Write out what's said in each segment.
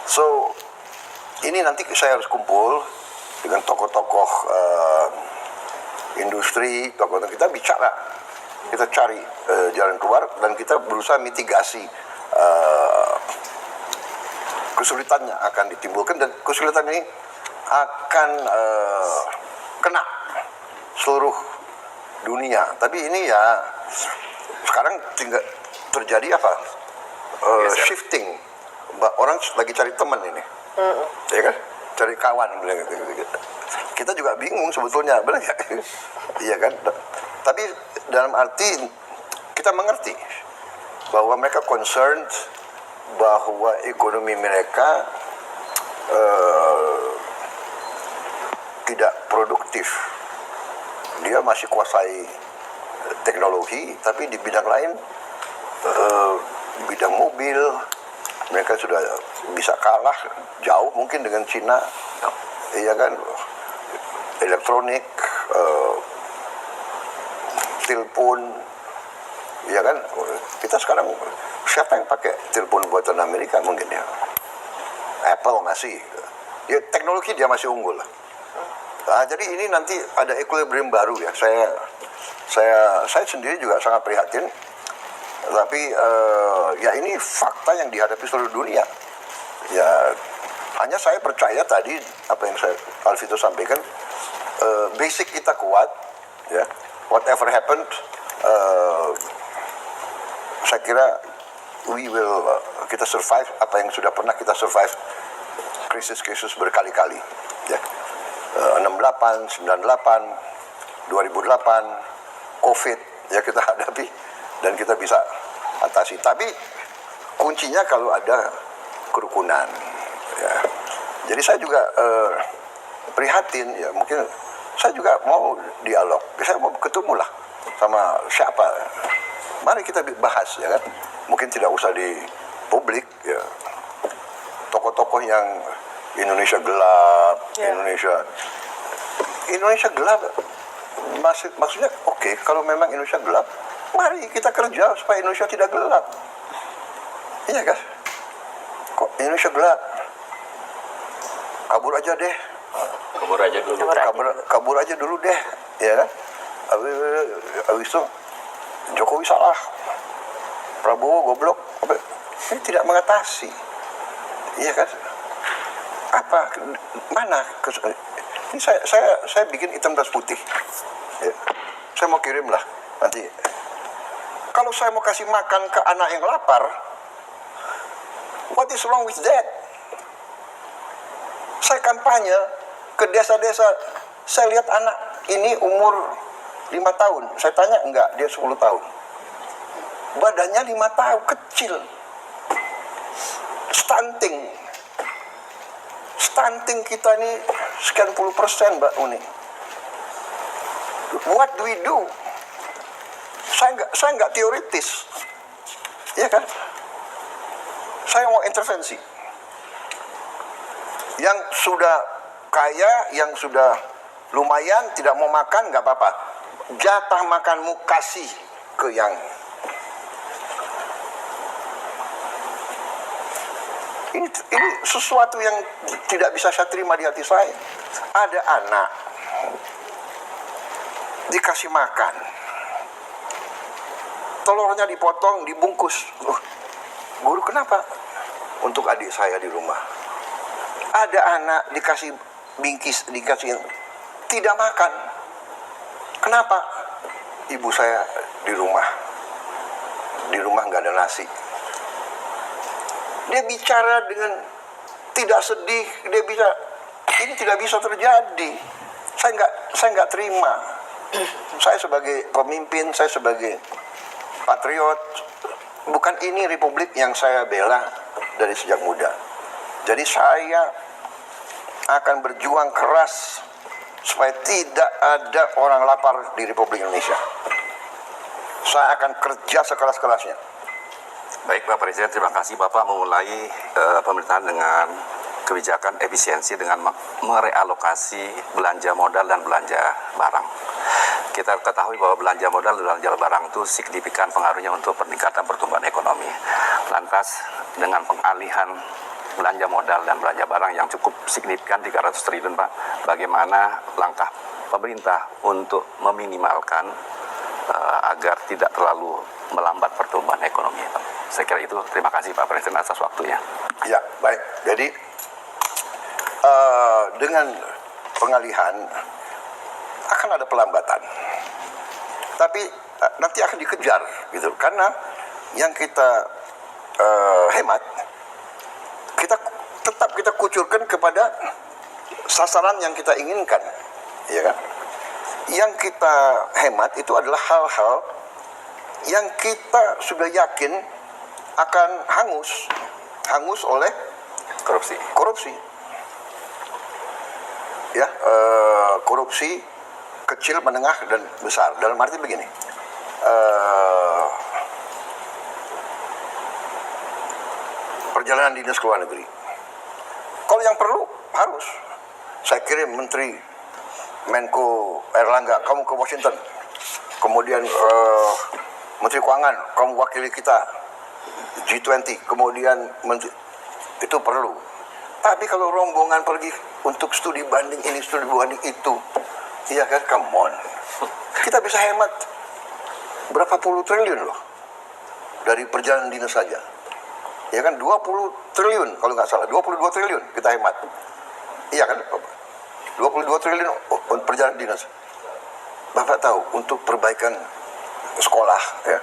So ini nanti saya harus kumpul dengan tokoh-tokoh industri, tokoh-tokoh kita bicara, kita cari jalan keluar dan kita berusaha mitigasi kesulitan yang akan ditimbulkan, dan kesulitan ini akan kena seluruh dunia. Tapi ini ya sekarang tinggal terjadi apa? Shifting. Orang lagi cari teman ini, ya kan? Cari kawan. Kita juga bingung sebetulnya, benar nggak? Iya kan? Tapi dalam arti kita mengerti bahwa mereka concerned bahwa ekonomi mereka tidak produktif. Dia masih kuasai teknologi, tapi di bidang lain, bidang mobil, mereka sudah bisa kalah jauh mungkin dengan Cina, iya kan? Elektronik, telepon, iya kan? Kita sekarang siapa yang pakai telepon buatan Amerika mungkin ya? Apple masih, ya teknologi dia masih unggul. Nah, jadi ini nanti ada equilibrium baru ya. Saya sendiri juga sangat prihatin. Tapi ya ini fakta yang dihadapi seluruh dunia. Ya hanya saya percaya tadi apa yang Alvito sampaikan, basic kita kuat. Ya, whatever happened, saya kira kita survive apa yang sudah pernah kita survive, krisis-krisis berkali-kali. Ya. 68, 98, 2008, COVID ya kita hadapi dan kita bisa atasi. Tapi kuncinya kalau ada kerukunan. Ya. Jadi saya juga prihatin ya, mungkin saya juga mau dialog. Saya mau ketemu lah sama siapa. Mari kita bahas ya kan. Mungkin tidak usah di publik ya. Tokoh-tokoh yang Indonesia gelap, Indonesia gelap, maksudnya oke, kalau memang Indonesia gelap, mari kita kerja supaya Indonesia tidak gelap. Iya kan? Kok Indonesia gelap? Kabur aja deh. Kabur aja dulu deh, ya kan? Habis itu Jokowi salah, Prabowo goblok, ini tidak mengatasi, iya kan? Apa mana ini saya bikin hitam atas putih ya. Saya mau kirim lah nanti. Kalau saya mau kasih makan ke anak yang lapar, what is wrong with that? Saya kampanye ke desa-desa, saya lihat anak ini umur 5 tahun, saya tanya enggak, dia 10 tahun, badannya 5 tahun, kecil, stunting kita ini sekian puluh persen, Mbak Uni. What do we do? Saya nggak teoritis, ya kan? Saya mau intervensi. Yang sudah kaya, yang sudah lumayan, tidak mau makan nggak apa-apa. Jatah makanmu kasih ke yang ini sesuatu yang tidak bisa saya terima di hati saya. Ada anak dikasih makan, telurnya dipotong, dibungkus. Guru kenapa? Untuk adik saya di rumah. Ada anak dikasih bingkis, dikasih tidak makan. Kenapa? Ibu saya di rumah nggak ada nasi. Dia bicara dengan tidak sedih, dia bisa, ini tidak bisa terjadi. Saya nggak terima. Saya sebagai pemimpin, saya sebagai patriot, bukan ini republik yang saya bela dari sejak muda. Jadi saya akan berjuang keras supaya tidak ada orang lapar di Republik Indonesia. Saya akan kerja sekeras-kerasnya. Baik Pak Presiden, terima kasih Bapak memulai pemerintahan dengan kebijakan efisiensi dengan merealokasi belanja modal dan belanja barang. Kita ketahui bahwa belanja modal dan belanja barang itu signifikan pengaruhnya untuk peningkatan pertumbuhan ekonomi. Lantas dengan pengalihan belanja modal dan belanja barang yang cukup signifikan 300 triliun Pak. Bagaimana langkah pemerintah untuk meminimalkan agar tidak terlalu melambat pertumbuhan ekonomi Pak. Saya kira itu. Terima kasih Pak Presiden atas waktunya. Ya, baik. Jadi dengan pengalihan akan ada pelambatan, tapi nanti akan dikejar gitu, karena yang kita hemat kita kucurkan kepada sasaran yang kita inginkan, ya kan? Yang kita hemat itu adalah hal-hal yang kita sudah yakin akan hangus oleh korupsi. Ya, korupsi kecil, menengah, dan besar. Dalam arti begini, perjalanan dinas ke luar negeri. Kalau yang perlu harus, saya kirim Menteri Menko Erlangga, kamu ke Washington. Kemudian Menteri Keuangan, kamu wakili kita G20. Kemudian Menteri, itu perlu. Tapi kalau rombongan pergi untuk studi banding ini, studi banding itu, iya kan, come on. Kita bisa hemat berapa puluh triliun loh dari perjalanan dinas saja. Ya kan, 20 triliun kalau nggak salah, 22 triliun kita hemat. Iya kan, Bapak? 22 triliun perjalanan dinas. Bapak tahu untuk perbaikan sekolah, ya,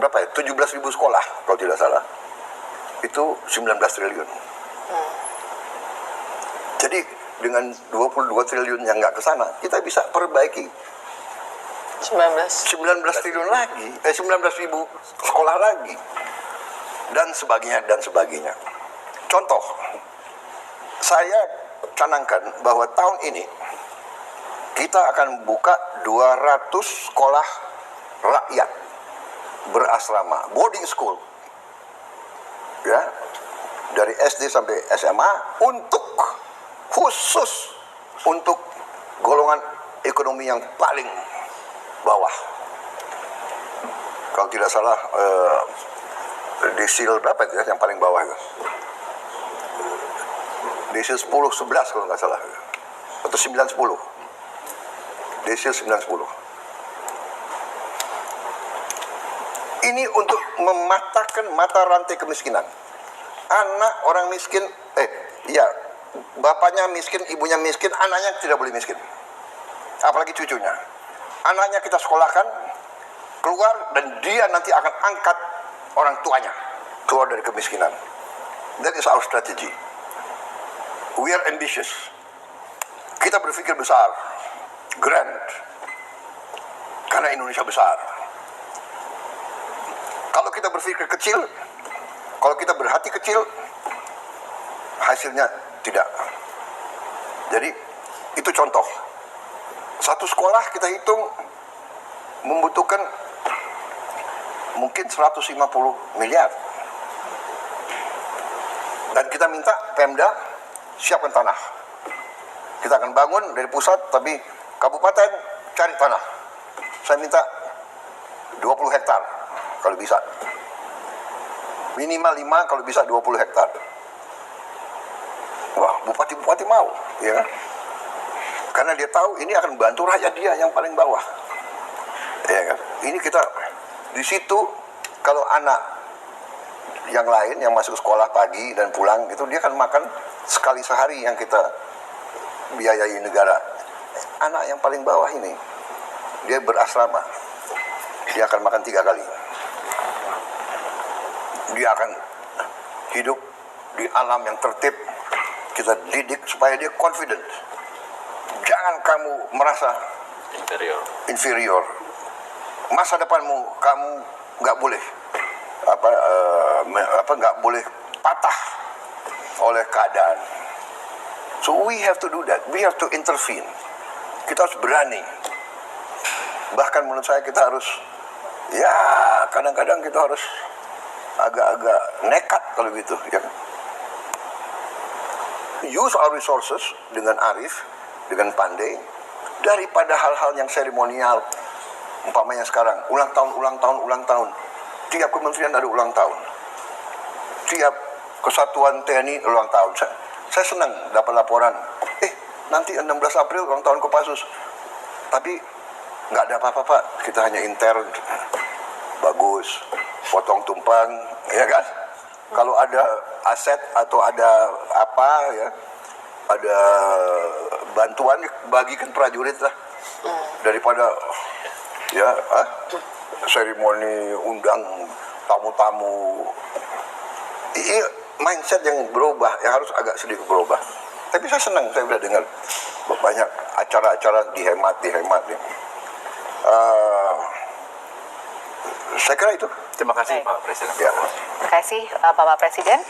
berapa ya? 17.000 sekolah kalau tidak salah. Itu 19 triliun. Jadi dengan 22 triliun yang nggak ke sana, kita bisa perbaiki 19 triliun lagi, 19.000 sekolah lagi, dan sebagainya. Contoh, saya canangkan bahwa tahun ini kita akan buka 200 sekolah rakyat berasrama, boarding school, ya, dari SD sampai SMA, khusus untuk golongan ekonomi yang paling bawah. Kalau tidak salah desil berapa itu ya, yang paling bawah itu? Desil 10-11 kalau nggak salah, atau 9-10. Desil 9-10. Ini untuk mematahkan mata rantai kemiskinan. Anak orang miskin, bapaknya miskin, ibunya miskin, anaknya tidak boleh miskin. Apalagi cucunya. Anaknya kita sekolahkan, keluar, dan dia nanti akan angkat orang tuanya keluar dari kemiskinan. That is our strategy. We are ambitious. Kita berpikir besar, grand, karena Indonesia besar. Kalau kita berpikir kecil, kalau kita berhati kecil, hasilnya tidak. Jadi itu contoh. Satu sekolah kita hitung membutuhkan mungkin 150 miliar. Dan kita minta Pemda siapkan tanah. Kita akan bangun dari pusat, tapi kabupaten cari tanah. Saya minta 20 hektar kalau bisa. Minimal 5, kalau bisa 20 hektar. Wah, bupati-bupati mau, ya kan? Karena dia tahu ini akan bantu rakyat dia yang paling bawah. Ya kan? Ini kita di situ, kalau anak yang lain yang masuk sekolah pagi dan pulang itu, dia akan makan sekali sehari yang kita biayai negara. Anak yang paling bawah ini, dia berasrama, dia akan makan 3 kali. Dia akan hidup di alam yang tertib. Kita didik supaya dia confident. Jangan kamu merasa inferior. Masa depanmu kamu nggak boleh nggak boleh patah oleh keadaan. So we have to do that. We have to intervene. Kita harus berani. Bahkan menurut saya kita harus, ya kadang-kadang kita harus agak-agak nekat kalau gitu, ya. Use our resources dengan arif, dengan pandai, daripada hal-hal yang seremonial. Umpamanya sekarang ulang tahun. Tiap kementerian ada ulang tahun. Tiap Kesatuan TNI ulang tahun. Saya senang dapat laporan. Nanti 16 April ulang tahun Kopassus. Tapi nggak ada apa-apa Pak. Kita hanya intern. Bagus. Potong tumpang, ya kan? Kalau ada aset atau ada apa ya, ada bantuan bagikan prajurit lah. Daripada ya seremoni undang tamu-tamu. Ini mindset yang berubah, yang harus agak sedikit berubah. Tapi saya senang, saya sudah dengar banyak acara-acara dihemat ya. Saya kira itu. Terima kasih Baik. Pak Presiden. Ya. Terima kasih Bapak Presiden.